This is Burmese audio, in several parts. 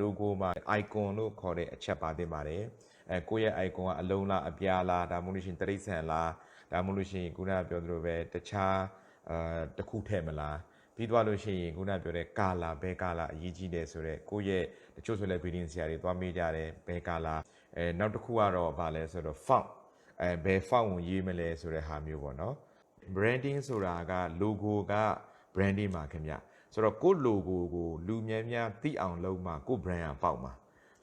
logo မှာ icon လို့ခေါ်တဲ့အချက်ပါတင်ပါတယ်ကိုယ့်ရဲ့ icon ကအလုံးလားအပြားလားဒါမှမဟုတ်လို့ရှိရင်တရိတ်ဆန်လားဒါမှမဟုတ်လို့ရှိရင်ခုနကပြောသလိုပဲတခြားတစ်ခုထည့်မလားပြီးသွားလို့ရှိရင်ခုနပြောတဲ့ color ဘယ် color အရေးကြီးတယ်ဆိုတော့ကိုယ့်ရဲ့တချို့ဆိုလည်း building ဆရာတွေသွားမေးကြတယ်ဘယ် color နောက်တစ်ခုကတော့ဗာလဲဆိုတော့ font ဘယ် font ကိုရေးမလဲဆိုတဲ့ဟာမျိုးပေါ့နော် branding ဆိုတာက logo က branding မှာခင်ဗျဆိုတော့ကိုယ့် logo ကိုလူများများသိအောင်လုပ်မှကိုယ့် brand ကပေါက်မှာ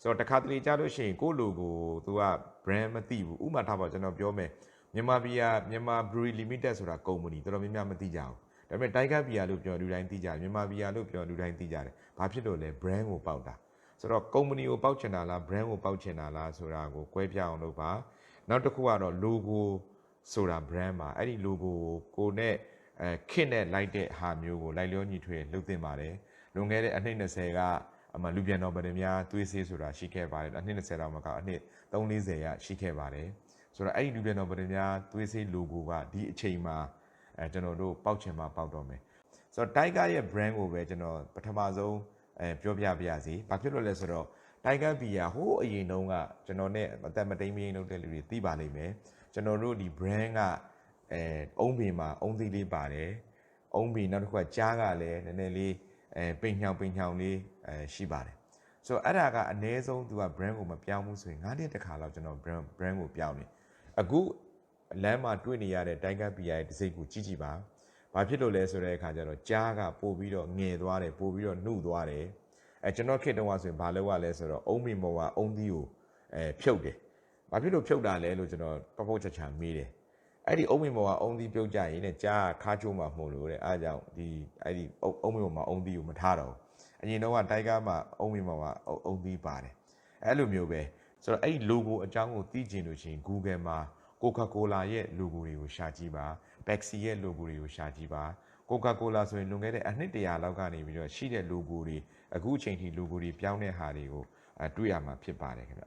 ဆိုတော့တခါတလေကြားလို့ရှိရင်ကိုယ့် logo ကိုသူက brand မသိဘူးဥပမာထားပါကျွန်တော်ပြောမယ်မြန်မာပြည်ကမြန်မာ Brewery Limited ဆိုတာ company တော်တော်များများမသိကြဘူးဒါပေမဲ့ Tiger Beer လို့ပြောလူတိုင်းသိကြတယ်မြန်မာ Beer လို့ပြောလူတိုင်းသိကြတယ်ဘာဖြစ်လို့လဲ brand ကိုပေါက်တာဆိုတော့ company ကိုပေါက်ချင်တာလား brand ကိုပေါက်ချင်တာလားဆိုတာကို꿰ပြအောင်လုပ်ပါနောက်တစ်ခုကတော့ logo ဆိုတာ brand မှာအဲ့ဒီ logo ကိုနဲ့ခင့်နဲ့လိုက်တဲ့ဟာမျိုးကိုလိုက်လျောညီထွေလုပ်သင့်ပါတယ်လွန်ခဲ့တဲ့အနှစ်20ကအမှလူပြန်တော်ဗတယ်များသွေးဆေးဆိုတာရှိခဲ့ပါတယ်အနှစ်20တော့မကအနှစ်340ရရှိခဲ့ပါတယ်ဆိုတော့အဲ့ဒီလူပြန်တော်ဗတယ်များသွေးဆေး logo ကဒီအချိန်မှာကျွန်တော်တို့ပေါက်ချင်မှပေါက်တော့မယ်ဆိုတော့ Tiger ရဲ့ brand ကိုပဲကျွန်တော်ပထမဆုံးပြောပြပါရစေဘာဖြစ်လို့လဲဆိုတော့ Tiger Beer ဟိုးအရင်တုန်းကကျွန်တော်နဲ့အသက်မတိမ်မရင်းလုပ်တဲ့လူတွေသိပါလိမ့်မယ်ကျွန်တော်တို့ဒီ brand ကအုံးပင်မှာအုံးသီးလေးပါတယ်အုံးပင်နောက်တစ်ခုကကြားကလည်းနည်းနည်းလေးပိန်ညောင်လေးရှိပါတယ်ဆိုတော့အဲ့ဒါကအနည်းဆုံးသူက brand ကိုမပြောင်းဘူးဆိုရင်9နှစ်တခါလောက်ကျွန်တော် brand ကိုပြောင်းနေအခုလမ်းမှာတွေ့နေရတဲ့ Tiger Beer ရဲ့တစ်စိတ်ကိုကြည့်ပါဘာဖြစ်လို့လဲဆိုတဲ့အခါကျတော့ကြားကပို့ပြီးတော့ငယ်သွားတယ်ပို့ပြီးတော့နှုတ်သွားတယ်ကျွန်တော်ခေတ္တကဆိုရင်ဘာလုပ်ရလဲဆိုတော့အုံးပင်ပေါ်ကအုံးသီးကိုဖြုတ်တယ်ဘာဖြစ်လို့ဖြုတ်တာလဲလို့ကျွန်တော်ပုတ်ချာမေးတယ်အဲ့ဒီအုံးမင်ပေါ်ကအုံးသီးပြုတ်ကြရင်တဲ့ကြားခါချိုးမှာမှုလို့တဲ့အားကြောင့်အဲ့ဒီအုံးမင်ပေါ်မှာအုံးသီးကိုမထားတော့အရင်တော့ကတိုက်ကားမှာအုံးမင်ပေါ်မှာအုံးသီးပါတယ်အဲ့လိုမျိုးပဲဆိုတော့အဲ့ဒီ logo အကြောင်းကိုသိချင်လို့ရှိရင် Google မှာ Coca-Cola ရဲ့ logo တွေကိုရှာကြည့်ပါ Pepsi ရဲ့ logo တွေကိုရှာကြည့်ပါ Coca-Cola ဆိုရင်လွန်ခဲ့တဲ့အနှစ်100လောက်ကနေပြီးတော့ရှိတဲ့ logo တွေအခုအချိန်ထိ logo တွေပြောင်းတဲ့ဟာတွေကိုတွေ့ရမှာဖြစ်ပါတယ်ခင်ဗျ